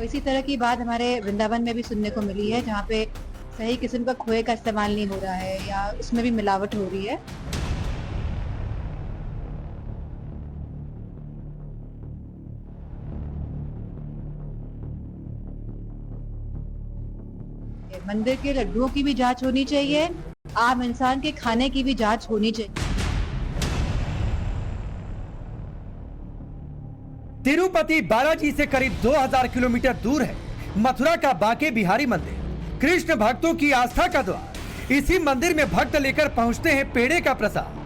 और इसी तरह की बात हमारे वृंदावन में भी सुनने को मिली है, जहाँ पे सही किस्म का खोए का इस्तेमाल नहीं हो रहा है या उसमें भी मिलावट हो रही है। मंदिर के लड्डुओं की भी जांच होनी चाहिए, आम इंसान के खाने की भी जांच होनी चाहिए। तिरुपति बालाजी से करीब 2000 किलोमीटर दूर है मथुरा का बांके बिहारी मंदिर। कृष्ण भक्तों की आस्था का द्वार। इसी मंदिर में भक्त लेकर पहुंचते हैं पेड़े का प्रसाद।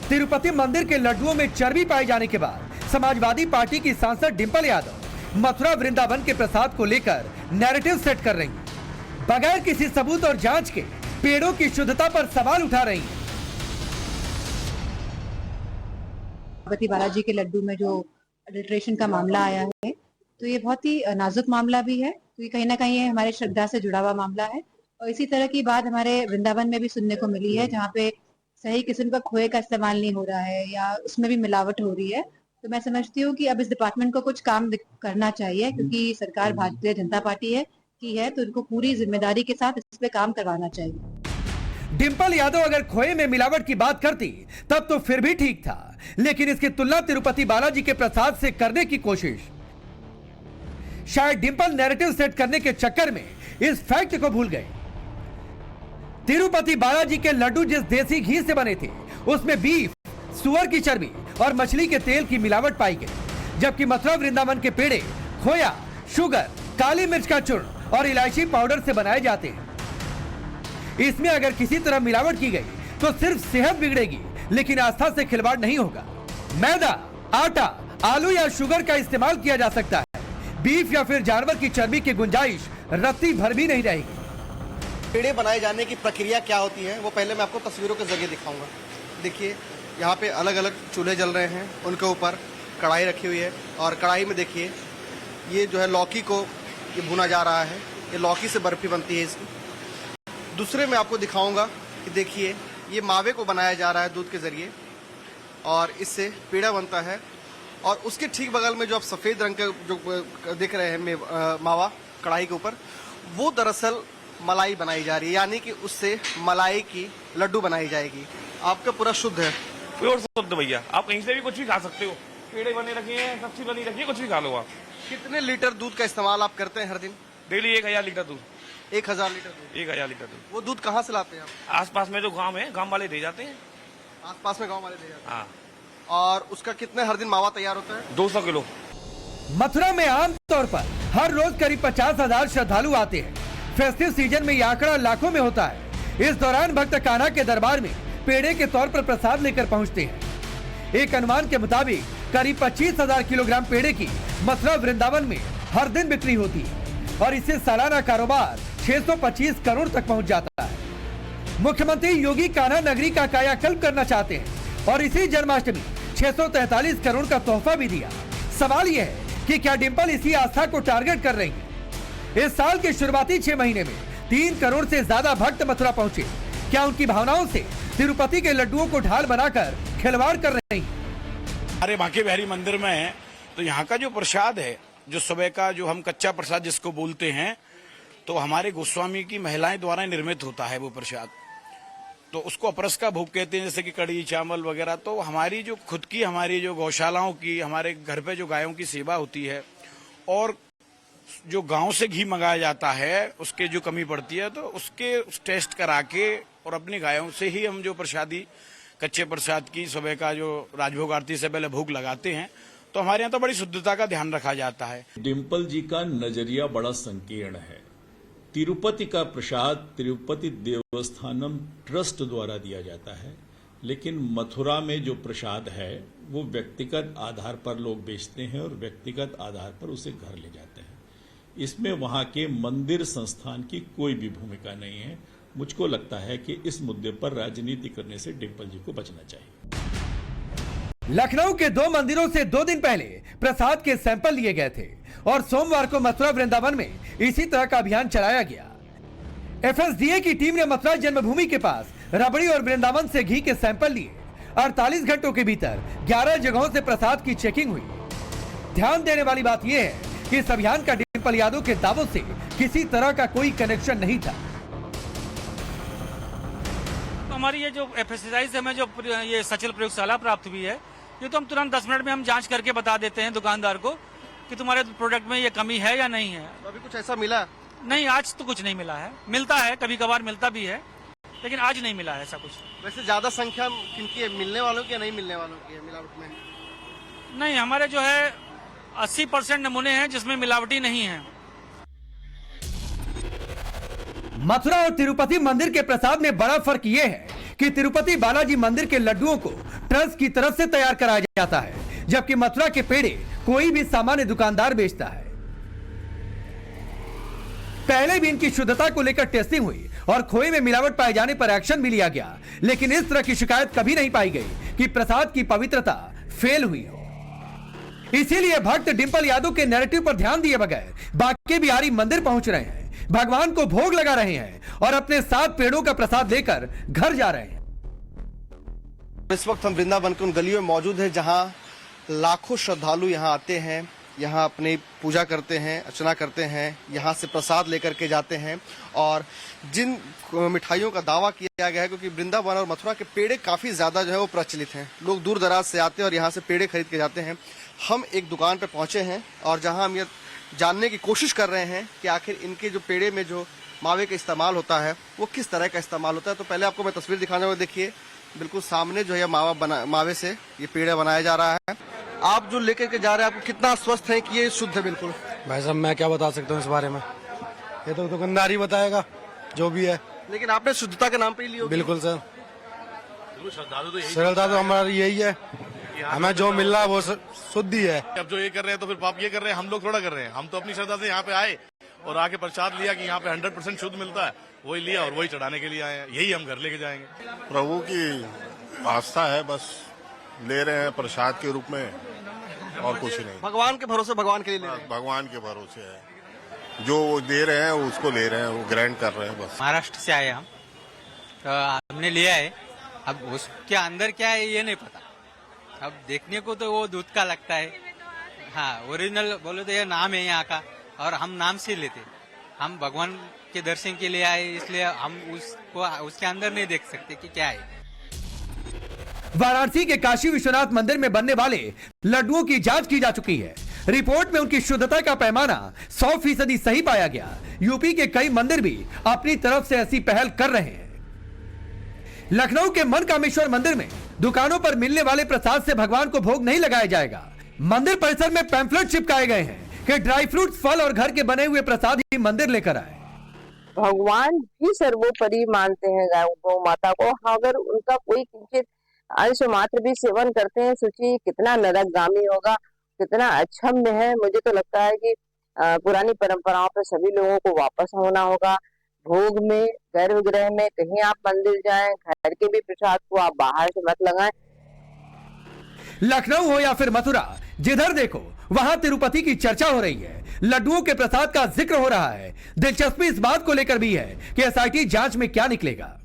तिरुपति मंदिर के लड्डुओं में चर्बी पाए जाने के बाद समाजवादी पार्टी की सांसद डिंपल यादव मथुरा वृंदावन के प्रसाद को लेकर नैरेटिव सेट कर रही हैं। बगैर किसी सबूत और जांच के पेड़ों की शुद्धता पर सवाल उठा रही हैं। तिरुपति बालाजी के लड्डू में जो अडल्ट्रेशन का मामला आया है, तो ये बहुत ही नाजुक मामला भी है, क्योंकि कहीं ना कहीं ये हमारे श्रद्धा से जुड़ा हुआ मामला है। और इसी तरह की बात हमारे वृंदावन में भी सुनने को मिली है, जहाँ पे सही किस्म का खोए का इस्तेमाल नहीं हो रहा है या उसमें भी मिलावट हो रही है। तो मैं समझती हूँ कि अब इस डिपार्टमेंट को कुछ काम करना चाहिए, क्योंकि सरकार भारतीय जनता पार्टी है तो उनको पूरी जिम्मेदारी के साथ इस पे काम करवाना चाहिए। डिंपल यादव अगर खोए में मिलावट की बात करती तब तो फिर भी ठीक था, लेकिन इसकी तुलना तिरुपति बालाजी के प्रसाद से करने की कोशिश। शायद डिंपल नैरेटिव सेट करने के चक्कर में इस फैक्ट को भूल गए। तिरुपति बालाजी के लड्डू जिस देसी घी से बने थे, उसमें बीफ, सुअर की चर्बी और मछली के तेल की मिलावट पाई गई, जबकि मथुरा वृंदावन के पेड़े खोया, शुगर, काली मिर्च का चूर्ण और इलायची पाउडर से बनाए जाते हैं। इसमें अगर किसी तरह मिलावट की गई तो सिर्फ सेहत बिगड़ेगी, लेकिन आस्था से खिलवाड़ नहीं होगा। मैदा, आटा, आलू या शुगर का इस्तेमाल किया जा सकता है। बीफ या फिर जानवर की चर्बी की गुंजाइश रत्ती भर भी नहीं रहेगी। पेड़े बनाए जाने की प्रक्रिया क्या होती है, वो पहले मैं आपको तस्वीरों के जरिए दिखाऊंगा। देखिए, यहाँ पे अलग अलग चूल्हे जल रहे हैं, उनके ऊपर कढ़ाई रखी हुई है और कढ़ाई में देखिए ये जो है लौकी को ये भुना जा रहा है। ये लौकी से बर्फी बनती है इसकी। दूसरे में आपको दिखाऊंगा कि देखिए ये मावे को बनाया जा रहा है दूध के जरिए और इससे पेड़ा बनता है। और उसके ठीक बगल में जो आप सफ़ेद रंग के जो देख रहे हैं मावा कढ़ाई के ऊपर, वो दरअसल मलाई बनाई जा रही है, यानी कि उससे मलाई की लड्डू बनाई जाएगी। आपका पूरा शुद्ध है, प्योर शुद्ध भैया। आप कहीं से भी कुछ भी खा सकते हो। पेड़े बने रखे हैं, सब्जी बनी रखी है, कुछ भी खा लो आप। कितने लीटर दूध का इस्तेमाल आप करते हैं हर दिन? डेली 1000 लीटर दूध। 1000 लीटर दूध? 1000 लीटर दूध। वो दूध कहाँ से लाते हैं आप? आसपास में जो गांव है, गांव वाले दे जाते हैं। आसपास में गांव वाले दे जाते हैं? हाँ। और उसका कितने हर दिन मावा तैयार होता है? 200 किलो। मथुरा में आमतौर पर हर रोज करीब 50,000 श्रद्धालु आते हैं। फेस्टिव सीजन में यह आंकड़ा लाखों में होता है। इस दौरान भक्त कान्हा के दरबार में पेड़े के तौर पर प्रसाद लेकर पहुंचते हैं। एक अनुमान के मुताबिक करीब 25,000 किलोग्राम पेड़े की मथुरा वृंदावन में हर दिन बिक्री होती है और इससे सालाना कारोबार 625 करोड़ तक पहुंच जाता है। मुख्यमंत्री योगी कान्हा नगरी का कायाकल्प करना चाहते हैं और इसी जन्माष्टमी 643 करोड़ का तोहफा भी दिया। सवाल यह है कि क्या डिंपल इसी आस्था को टारगेट कर रही है? इस साल के शुरुआती 6 महीने में 3 करोड़ से ज्यादा भक्त मथुरा पहुंचे। क्या उनकी भावनाओं से तिरुपति के लड्डुओं को ढाल बनाकर खिलवाड़ कर रही हैं? हमारे बांके बिहारी मंदिर में है तो यहाँ का जो प्रसाद है, जो सुबह का जो हम कच्चा प्रसाद जिसको बोलते हैं, तो हमारे गोस्वामी की महिलाएं द्वारा निर्मित होता है वो प्रसाद। तो उसको अपरस का भोग कहते हैं, जैसे कि कड़ी चावल वगैरह। तो हमारी जो खुद की हमारी जो गौशालाओं की, हमारे घर पे जो गायों की सेवा होती है और जो गांव से घी मंगाया जाता है उसके जो कमी पड़ती है, तो उसके टेस्ट करा के और अपनी गायों से ही हम जो प्रसादी कच्चे प्रसाद की सुबह का जो राजभोग आरती से पहले भोग लगाते हैं, तो हमारे यहाँ तो बड़ी शुद्धता का ध्यान रखा जाता है। डिंपल जी का नजरिया बड़ा संकीर्ण है। तिरुपति का प्रसाद तिरुपति देवस्थानम ट्रस्ट द्वारा दिया जाता है, लेकिन मथुरा में जो प्रसाद है वो व्यक्तिगत आधार पर लोग बेचते हैं और व्यक्तिगत आधार पर उसे घर ले जाते हैं। इसमें वहां के मंदिर संस्थान की कोई भी भूमिका नहीं है। मुझको लगता है कि इस मुद्दे पर राजनीति करने से डिंपल जी को बचना चाहिए। लखनऊ के 2 मंदिरों से 2 दिन पहले प्रसाद के सैंपल लिए गए थे और सोमवार को मथुरा वृंदावन में इसी तरह का अभियान चलाया गया। एफएसडीए की टीम ने मथुरा जन्मभूमि के पास रबड़ी और वृंदावन से घी के सैंपल लिए। 48 घंटों के भीतर 11 जगहों से प्रसाद की चेकिंग हुई। ध्यान देने वाली बात यह है कि इस अभियान का डिम्पल यादव के दावों से किसी तरह का कोई कनेक्शन नहीं था। हमारी ये जो FSSAI से हमें जो ये सचल प्रयोगशाला प्राप्त हुई है, ये तो हम तुरंत 10 मिनट में हम जांच करके बता देते हैं दुकानदार को कि तुम्हारे प्रोडक्ट में ये कमी है या नहीं है। तो अभी कुछ ऐसा मिला? नहीं, आज तो कुछ नहीं मिला है। मिलता है, कभी कभार मिलता भी है, लेकिन आज नहीं मिला है ऐसा कुछ। वैसे ज्यादा संख्या किनकी है, मिलने वालों की या नहीं मिलने वालों की है मिलावट में? नहीं, हमारे जो है 80% नमूने हैं जिसमें मिलावटी नहीं है। मथुरा और तिरुपति मंदिर के प्रसाद में बड़ा फर्क यह है कि तिरुपति बालाजी मंदिर के लड्डुओं को ट्रस्ट की तरफ से तैयार कराया जाता है, जबकि मथुरा के पेड़े कोई भी सामान्य दुकानदार बेचता है। पहले भी इनकी शुद्धता को लेकर टेस्टिंग हुई और खोए में मिलावट पाए जाने पर एक्शन भी लिया गया, लेकिन इस तरह की शिकायत कभी नहीं पाई गई कि प्रसाद की पवित्रता फेल हुई हो। इसीलिए भक्त डिम्पल यादव के नैरेटिव पर ध्यान दिए बगैर बांके बिहारी मंदिर पहुंच रहे हैं, भगवान को भोग लगा रहे हैं और अपने 7 पेड़ों का प्रसाद लेकर घर जा रहे हैं। इस वक्त हम वृंदावन के उन गलियों में मौजूद है जहां लाखों श्रद्धालु यहां आते हैं, यहां अपनी पूजा करते हैं, अर्चना करते हैं, यहां से प्रसाद लेकर के जाते हैं। और जिन मिठाइयों का दावा किया गया है, क्योंकि वृंदावन और मथुरा के पेड़े काफी ज्यादा जो है वो प्रचलित हैं, लोग दूर दराज से आते हैं और यहाँ से पेड़े खरीद के जाते हैं। हम एक दुकान पर पहुंचे हैं और जहां हम ये जानने की कोशिश कर रहे हैं कि आखिर इनके जो पेड़े में जो मावे का इस्तेमाल होता है वो किस तरह का इस्तेमाल होता है। तो पहले आपको मैं तस्वीर दिखाने वाला, देखिए बिल्कुल सामने जो है मावे से ये पेड़ा बनाया जा रहा है। आप जो लेकर के जा रहे हैं, आपको कितना आश्वस्त है कि ये शुद्ध है? बिल्कुल भाई साहब, मैं क्या बता सकता हूँ इस बारे में, ये तो दुकानदार ही बताएगा जो भी है। लेकिन आपने शुद्धता के नाम पे ही लिया? बिल्कुल सर, सरलता तो हमारी यही है, हमें जो मिल रहा है वो शुद्ध ही है। अब जो ये कर रहे हैं तो फिर पाप ये कर रहे हैं, हम लोग थोड़ा कर रहे हैं। हम तो अपनी श्रद्धा से यहाँ पे आए और आके प्रसाद लिया कि यहाँ पे 100% शुद्ध मिलता है, वही लिया और वही चढ़ाने के लिए आए हैं। यही हम घर लेके जाएंगे। प्रभु की आस्था है, बस ले रहे हैं प्रसाद के रूप में और कुछ नहीं। भगवान के भरोसे, भगवान के लिए ले रहे हैं। भगवान के भरोसे है, जो दे रहे हैं उसको ले रहे हैं, वो ग्रैंड कर रहे हैं बस। महाराष्ट्र से आए हम, तो हमने लिया है। अब उसके अंदर क्या है ये नहीं पता, अब देखने को तो वो दूध का लगता है। हाँ, ओरिजिनल बोलो तो ये नाम है यहाँ का, और हम नाम से लेते। हम भगवान के दर्शन के लिए आए, इसलिए हम उसको उसके अंदर नहीं देख सकते कि क्या है। वाराणसी के काशी विश्वनाथ मंदिर में बनने वाले लड्डुओं की जांच की जा चुकी है। रिपोर्ट में उनकी शुद्धता का पैमाना 100% सही पाया गया। यूपी के कई मंदिर भी अपनी तरफ से ऐसी पहल कर रहे हैं। लखनऊ के मनकामेश्वर मंदिर में दुकानों पर मिलने वाले प्रसाद से भगवान को भोग नहीं लगाया जाएगा। मंदिर परिसर में पैम्फलेट चिपकाए गए हैं कि ड्राई फ्रूट, फल और घर के बने हुए प्रसाद ही मंदिर लेकर आए। भगवान भी सर्वोपरि मानते हैं गौ माता को। अगर उनका कोई किंचित अंश मात्र भी सेवन करते हैं, सोचिए कितना नरकगामी होगा, कितना अक्षम्य है। मुझे तो लगता है कि पुरानी परंपराओं पर सभी लोगों को वापस होना होगा। भोग में, गर्भगृह में, कहीं आप मंदिर जाएं, घर के भी प्रसाद को आप बाहर से मत लगाएं। लखनऊ हो या फिर मथुरा, जिधर देखो वहां तिरुपति की चर्चा हो रही है, लड्डुओं के प्रसाद का जिक्र हो रहा है। दिलचस्पी इस बात को लेकर भी है कि एसआईटी जांच में क्या निकलेगा।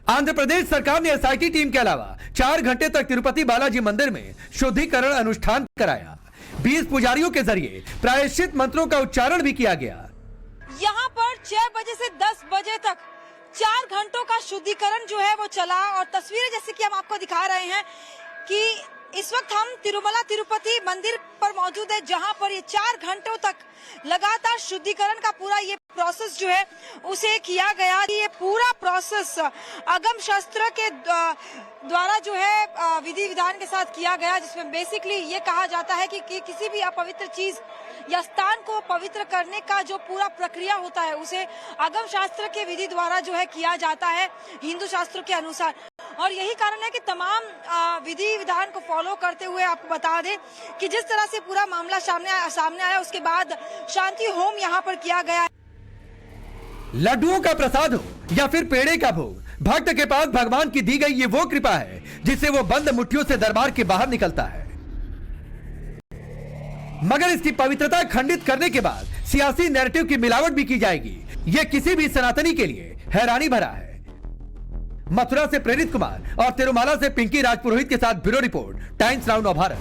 आंध्र प्रदेश सरकार ने एसआईटी टीम के अलावा 4 घंटे तक तिरुपति बालाजी मंदिर में शुद्धिकरण अनुष्ठान कराया। 20 पुजारियों के जरिए प्रायश्चित मंत्रों का उच्चारण भी किया गया। यहाँ पर 6 बजे से 10 बजे तक 4 घंटों का शुद्धिकरण जो है वो चला। और तस्वीरें जैसे कि हम आपको दिखा रहे हैं कि इस वक्त हम तिरुमला तिरुपति मंदिर पर मौजूद है, जहां पर ये 4 घंटों तक लगातार शुद्धिकरण का पूरा ये प्रोसेस जो है उसे किया गया। ये पूरा प्रोसेस अगम शास्त्र के द्वारा जो है विधि विधान के साथ किया गया, जिसमें बेसिकली ये कहा जाता है कि किसी भी अपवित्र चीज या स्थान को पवित्र करने का जो पूरा प्रक्रिया होता है उसे अगम शास्त्र के विधि द्वारा जो है किया जाता है, हिंदू शास्त्रों के अनुसार। और यही कारण है कि तमाम विधि विधान को फॉलो करते हुए आपको बता दें कि जिस तरह से पूरा मामला सामने आया, उसके बाद शांति होम यहाँ पर किया गया। लड्डुओं का प्रसाद हो या फिर पेड़े का भोग, भक्त के पास भगवान की दी गई ये वो कृपा है जिससे वो बंद मुट्ठियों से दरबार के बाहर निकलता है। मगर इसकी पवित्रता खंडित करने के बाद सियासी नैरेटिव की मिलावट भी की जाएगी, ये किसी भी सनातनी के लिए हैरानी भरा है। मथुरा से प्रेरित कुमार और तिरुमाला से पिंकी राजपुरोहित के साथ bureau report, times now Bharat.